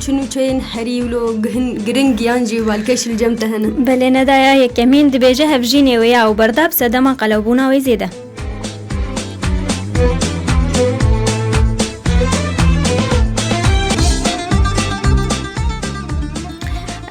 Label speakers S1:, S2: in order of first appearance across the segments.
S1: شنو شين حري ولو جرينج يانجي والكش الجمته هنا
S2: بلنا دايا كمين دبيجها بجيني ويا وبرداب سدما قلبونا ويزيده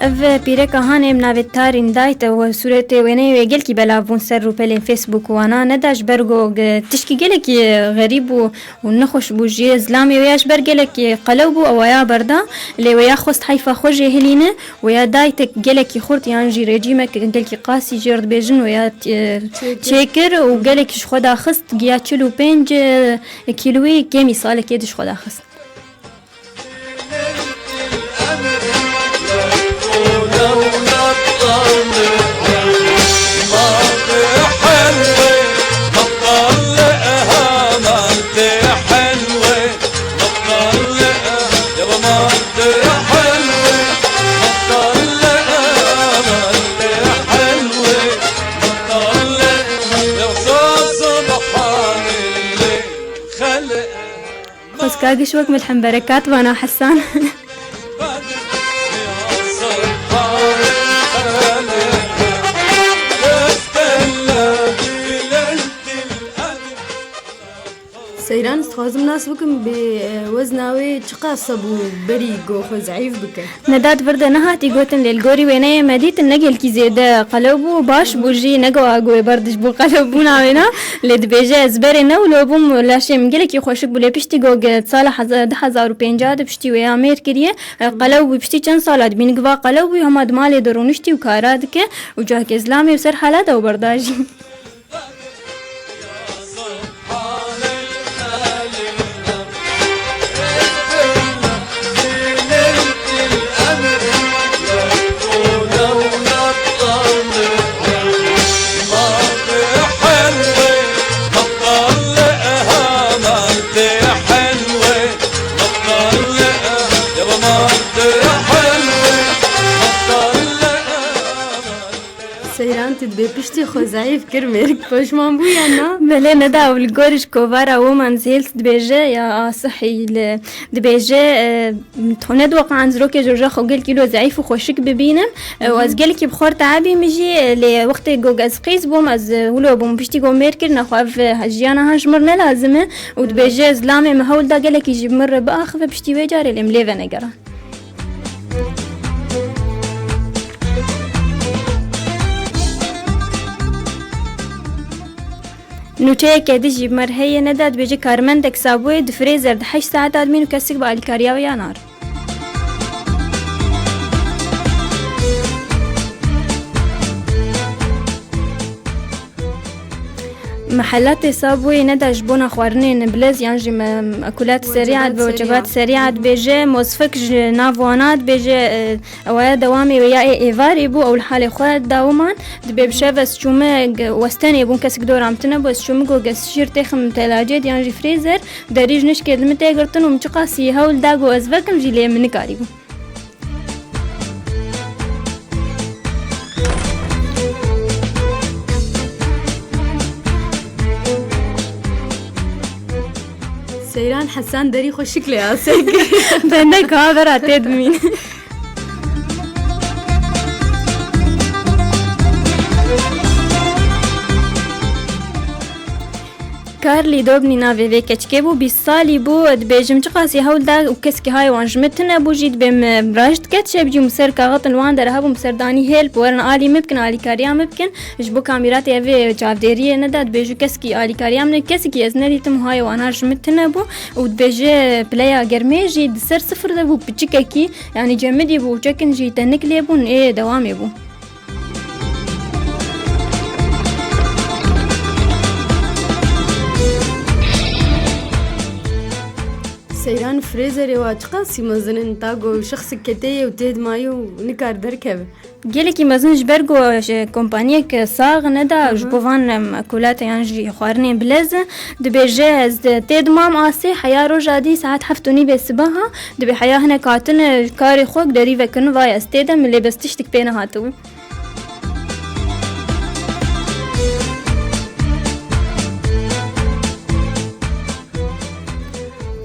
S2: اف پیرک هانم ناویتارین دایت و صورت ونه ویگل کی بلاون سر رو پل فیسبوک وانا نداش برگو تشکی گله کی غریب و نخوش بوجی اسلامی ویاش برگله کی قلب و ویا بردا لی ویا خوست حیفا خوجه هلینه ویا دایت گله کی خورت یانجی رژیم گله کی قاسی جرد بیجن ویا چکر و گله کی خدا خست گیا 45 کیلویی کمی سال کیدش خدا خست كاقش وقت ملحم بركات وانا حسان
S1: سيران استخدم ناس بكم بوزناوي تقاصب وبريق وخزعيف بك
S2: ندات برده نهاتي قوتن للغوري وينايا مديت النقل كي زيادة قلبو باش بوجي نقوا قوي بردش بو قلبونا وينا لدبيجا زبرنا ولوبوم لاشي مقلك يخوشك بولي بشتي قوق تصالح 1050 بشتي ويا مير كريه قلبو بشتي چند سالات بينقوا قلبو هما دمالي درونشتي وكارادك وجاك اسلامي وسر حالاته وبرداجي
S1: بيشتي خزعيف كرميرك باش ما نبويا نا
S2: بلا ندا والجورج كوفارا ومن زيلت دبيجة يا صحي دبيجة تخند وقع عن زروك جورجا خوجل كيلو ضعيف وخوشك ببينم وازجل كي بخور تعبي مجي لوقت جوج أزقيس بوم از ولو بوم بيشتي جو ميركر نخاف هجيانا هجمرنا لازمه ودبيجة زلامي مهول دا جلك يجي مرة بآخر بيشتي ويجاري المليفة نجرا نوتي كديجي مرهية نداد بيجي كارمندك سابوي دفريزر 8 ساعات ادمين وكسك بالكاريا ويا نار محلات سابوي نداش بونا خوارنين بلز يعني مأكولات سريعة بوجبات سريعة بيجي موسفك نافوانات بيجي اويا دوامي ويا ايفاري بو او الحالة خوات داومان دبي بشافس شومه وستاني بون كسك دور عم تنبوس شومه قس شير تخم تلاجات يعني فريزر داريج نشكي دمتي قرطن ومتقاسي هول داغو ازفكم جيلي من كاريبو
S1: سيران حسان داري خوش شكلي عساك
S2: بانك هذا تدمين كارلي دوبني نافي في كتكبو بالصالي بو دبيجم تقاسي هول دا وكسكي هاي وانجمتنا بو جيد بم براجت كتشب جي مسر كاغطن وان درهب مسرداني هيلب ورن آلي ممكن آلي كاريا ممكن جبو كاميرات يفي جافديريه نداد بيجو كسكي آلي كاريا من كسكي ازنري تم هاي وانجمتنا بو ودبيجي بلايا جرمي جي سر صفر دا بو بتشككي يعني جمدي بو چكن جي تنكلي بون ايه دوامي بو
S1: سيران فريزر واتقاسي مزنن تاغو شخص كتيه وتهد مايو نكار دركب
S2: جيلكي مزنج برغو كومبانيك صاغ ندا جبوفان مأكولات يعني خوارنين بلازة دبي جاهز تيد مام آسي حيا روجا دي ساعات حفتوني بسباها دبي حيا هنا كاتن كاري خوك داري وكن واي استيدا من اللي بستشتك بينا هاتو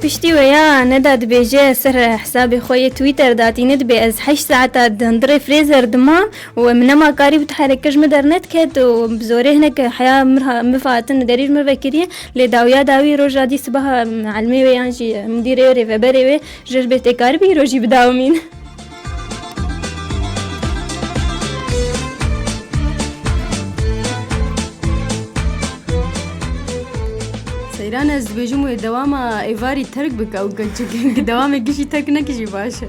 S2: پشتی ویا نداد بیجه سر حساب خوی تویتر داتی ند بی از 8 ساعت دندر فریزر دما و منما کاری بتحرکش مدرنت کد و بزوره هناك حياة مفاتن دريج مربكرية لداويا داوي روجا دي صباح علمي ويانجي مديري وري فبري جرب تكار بي روجي بداومين.
S1: سيران از بيجمو دواما ايفاري ترك بك او دواما كشي ترك نكشي باشا.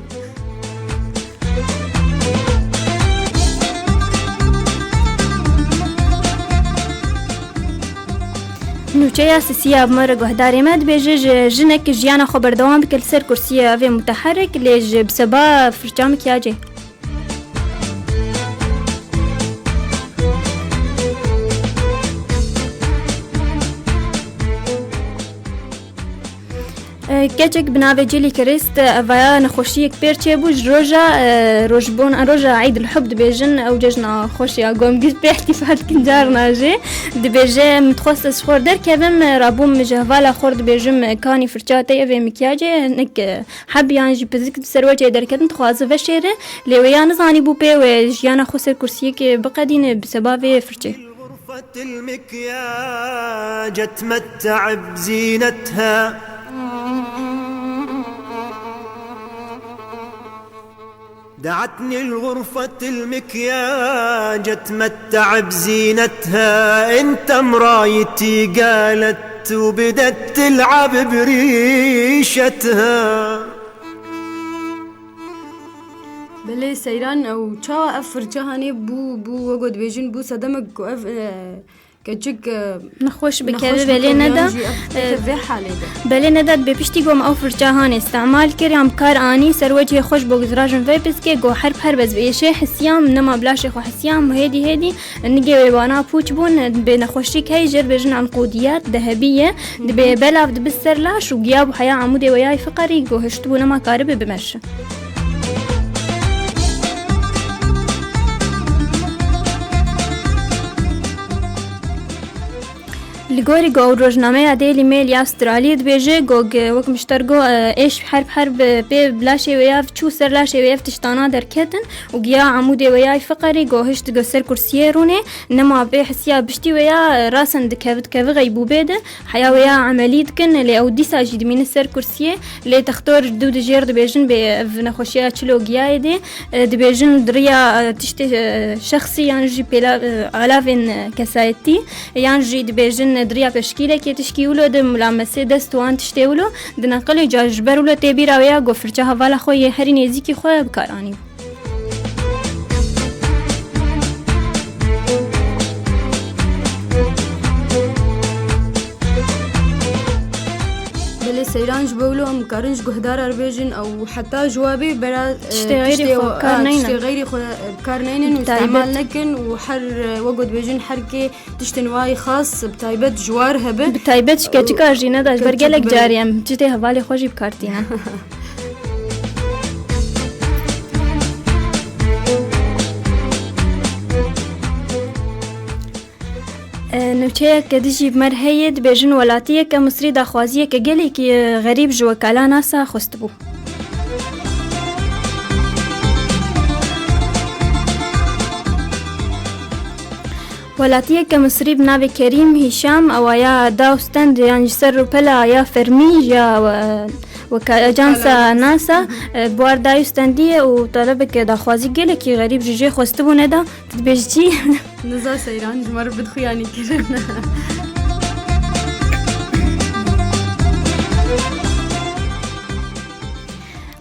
S2: نوچه سیاه مر گهداری مد بیجه جنک جیانا خبر دوام بکل سر کرسی اوی متحرک لیج بسبا فرجام کیاجه. کچک بنابه جلی کریست ویا نخوشی کپرچه بوج روجبون روجا عيد الحب دبيجن او ججنا خوشي اقوم قلت باحتفال كنجار ناجي دبيجه متخصص خور در كبم رابوم مجهوالا خور دبيجم كاني فرچاتي افي مكياجي نك حب يانجي بزك سروجه در كدن تخوازه وشيره لويا نزاني بو بي وجيانا خسر كرسي كي بقدين بسبب فرچه
S3: غرفة المكياج تمتع بزينتها دعتني الغرفة المكياج اتمتع بزينتها انت مرايتي قالت وبدت تلعب بريشتها.
S1: بله سيران او چاوا افر جهاني بو وقود بيجن بو صدمك اف كجك
S2: نخوش بكذا بلي ندا بلي ندا بپشتی گم او فرجهان استعمال کریم کار آنی سر وجه خوش بگذراجن وی بس که گو حرب بز بیشه حسیام نما بلاش خو حسیام هدی نگی وانا پوچ بون به نخوشی کی جر بجن عنقوديات ذهبيه دبي بلاف دبسر لاش وغياب حياه عمودي وياي فقري گو هشتو نما قارب بمش لگوری گو روزنامه دیلی میل یا استرالیا دبیجه گو وقت مشترگو ایش حرب به بلاشی ویاف چو سر لاشی ویاف تشتانا در کتن و گیا عمودی ویای فقری گو هشت گو سر کرسیه رونه نما به حسیا بشتی ویا راسن دکفت کف غیبو بده حیا ویا عملی دکن لی او دیسا جد من سر کرسیه لی تختار دو دجیر دبیجن به نخوشیا چلو گیای دی دبیجن دریا تشت شخصی یعنی جی پیلا علافین کسایتی یعنی جی دبیجن دریا پشکیله که تشکیولو د ملامسه دستوان تشتیولو د نقل جاجبرولو تبیرا ویا گفرچه حوالا خو یه هری نزیکی خو بکارانی
S1: بله سيرانج بولو ام كارنج جهدار اربيجن او حتى جوابي برا
S2: تشتي
S1: غيري كارنين واستعمال لكن وحر وجود بيجن حركه تشتنواي خاص بتايبت جوار هبه
S2: بتايبت شكا جينا داش برجلك جاريم جتي حوالي خوشي بكارتينا نوچه کدیجی مرهید بیجن ولاتیه که مصری داخوازیه که گلی که غریب جو کالا ناسا خوست بو ولاتیه که مصری بناوی کریم هشام او یا داوستند یعنی سر روپلا یا فرمی یا وكاجانسا ناسا بوار دايستانديه وطلبك داخوازي قالك غريب جيجي خوستبونه دا تبيجي
S1: نزا سيران جمر بدخياني كرنا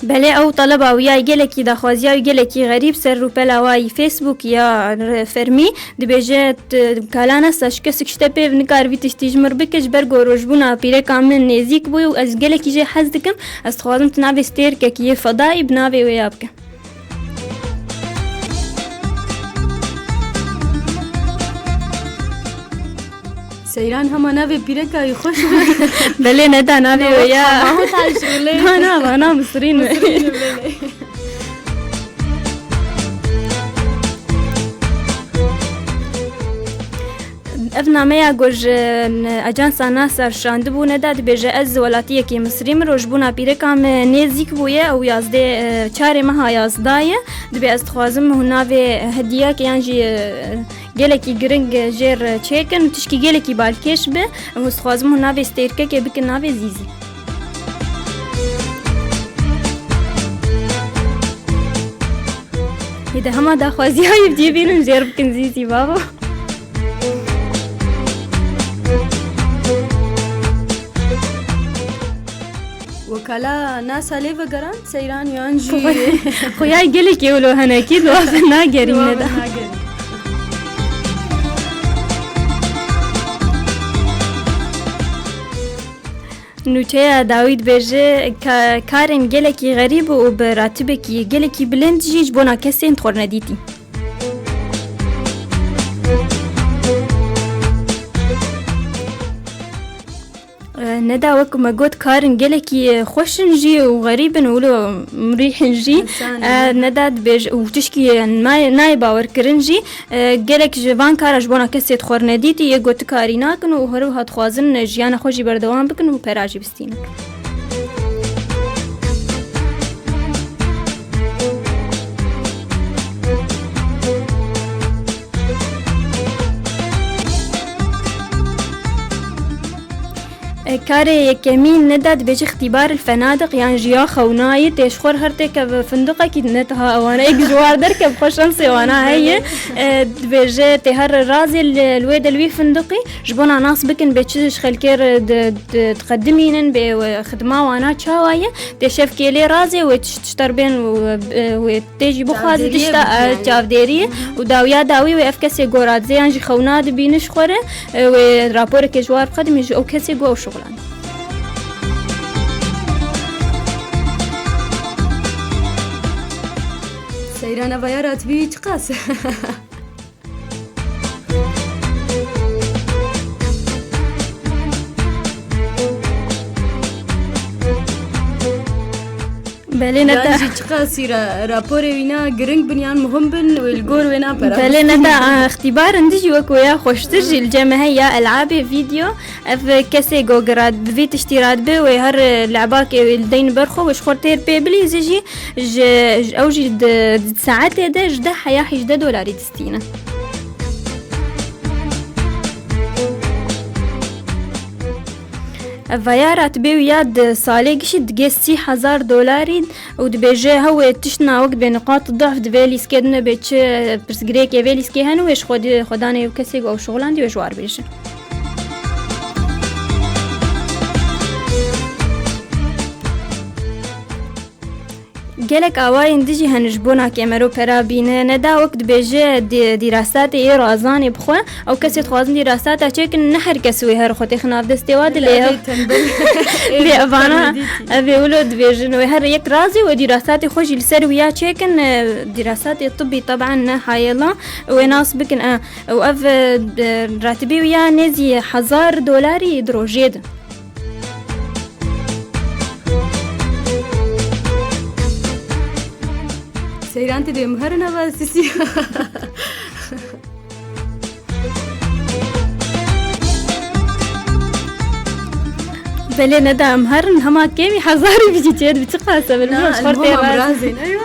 S2: بله او طلبه ويا قالك داخوازي قالك غريب سر روبلا واي فيسبوك يا فرمي دبيجت كالانا ساشكسك شتبه بنكار في تشتيجمر بكش برغو روجبونا بيره كامل نزيك بو از قالك جي حزدكم از خوازم تنافي ستيركه كي فضائي بنافي ويابك
S1: سيران هما نافي بيركا يخش
S2: بله ندا نافي ويا انا مصريين ابنا ميا گوج اجانس ناصر شاندبو نداد بيجه از ولاتيه کی مصری مروجبونا پیرکام نزیک بویه او یازده 4 ماه یازدایه دبی از خوازم هناوی هدیه کی انجی گلکی گرنگ جر چیکن تشکی گلکی بالکش به او خوازم هناوی استیرکه کی بکن ناوی زیزی اذا هما دا خوازی های بجیبینم جر بکن زیزی بابا
S1: وكلا ناس ليفا قران سيران يانجي
S2: خويا قالك يقولوا هنا اكيد وافنا قرينا ده نوچه داوید بيجي كارن قالك غريب وبراتبك قالك بلند جيج بونا كسين تخور نديتي ندا وكو ما قلت كارن قالكي خوش نجي وغريب ولو مريح نجي ندا بيج وتشكي ناي باور كرنجي قالك جوان كارج بونا كسيت خورنديتي يقوت كاريناكن وهرو هات خوازن جيانا خوشي بردوان بكن وبراجي بستينك كاري كمين نداد بيج اختبار الفنادق يعني جيا خوناي تشخور هرتك فندقة كي نتها وانا اجوار دركب خوشنسي وانا هي بيج تهر رازي الويد الوي فندقي جبونا ناس بكن بيتش خلكير تقدمينن بخدمه وانا تشاوايه تشف كيلي رازي وتشتر بين وتجي بخازي تشتا تشافديري وداويا داوي وافكسي غورات زي انجي خوناد بينش خوره ورابور كجوار قدم او كسي غو شغلان
S1: سيرانا فيارات بيج قاس
S2: بلينا
S1: قاسي رابوري وينا جرينج بنيان مهم بن والجور وينا برا
S2: بلينا اختبار ندجي وكويا خوش تجي الجماهية ألعاب فيديو في كسي جوجرات بفيت اشتراط به وهر لعباك الدين برخو وش خورتير بيبلي زيجي أوجي ساعات ده جده حياة $10 دستينه فيارات بيو ياد صاليقش دقيسي $1000 ودبيجي هو تشنا وقت بنقاط الضعف دفيليس كدنا بيتش برسقريك يفيليس كيهن ويش خداني وكسيق أو شغلان دي ويشوار بيجي جالك أواين ديجي هنجبونا كاميرو برابينه ندا وقت بيجي دراسات إيه رازاني بخوا أو كسي تخوازن دراسات أشيكن نحر كسوي هر خوتي خناف دستواد اللي أبانا بيقولوا بيجي وهر يك رازي ودراسات خوش السروية أشيكن دراسات الطبي طبعا حيلا وناس بكن وأف راتبي ويا نزي $1000 دروجيد
S1: سيرانتي دي مهرنا بس
S2: بلي ندى مهرن هما كيمي حزاري بيجي تيد بتقاسة بالمهم
S1: شخورتي برازين أيوة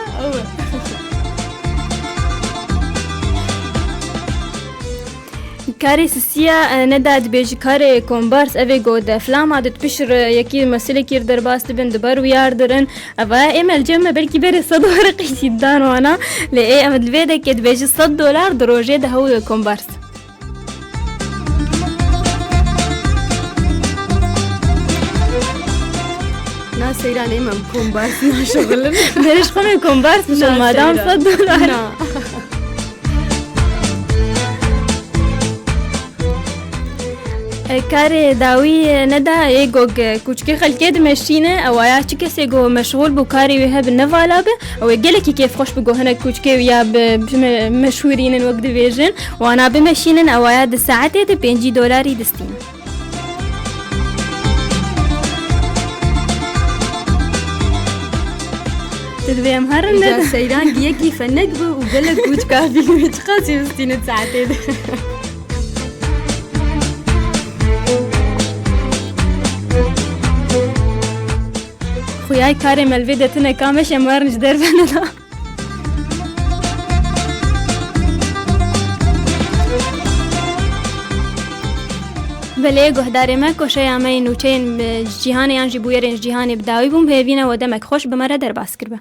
S2: كاري سسيا نداد بيجي كاري كومبارس أبي جود أفلام عادت بشر يكيد مسألة كير درباس تبين دبر وياردرن أبا إما الجمع بركي بري $100 قيسي دان وانا لإيه أمد الفيدا كيد بيجي $100 دروجي ده هو كومبارس
S1: ناس إيران إما كومبارس ما شغلنا
S2: بريش خمي كومبارس مش المادام $100 كاري داوي ندا يجوج كوشكي خلكيد ماشينه او يا تشكسي جو مشغول بكاري ويها بالنفالاب او يقلكي كيف خوش بجو هنا كوشكي ويا مشهورين الوقت فيجن وانا بمشينن او يا الساعات $50 دستين تدبي مهرن
S1: ندا سيران جيكي فنك وقالك كوشكا في متقاسي 60 ساعات
S2: یای کار ملوی دتنه کامش امارنج در بنده بله گهدار ما کوشه اما نوچین جهانی آنجی بویرنج جهانی بداوی بوم هیوینا و دمک خوش بمره در باس کرده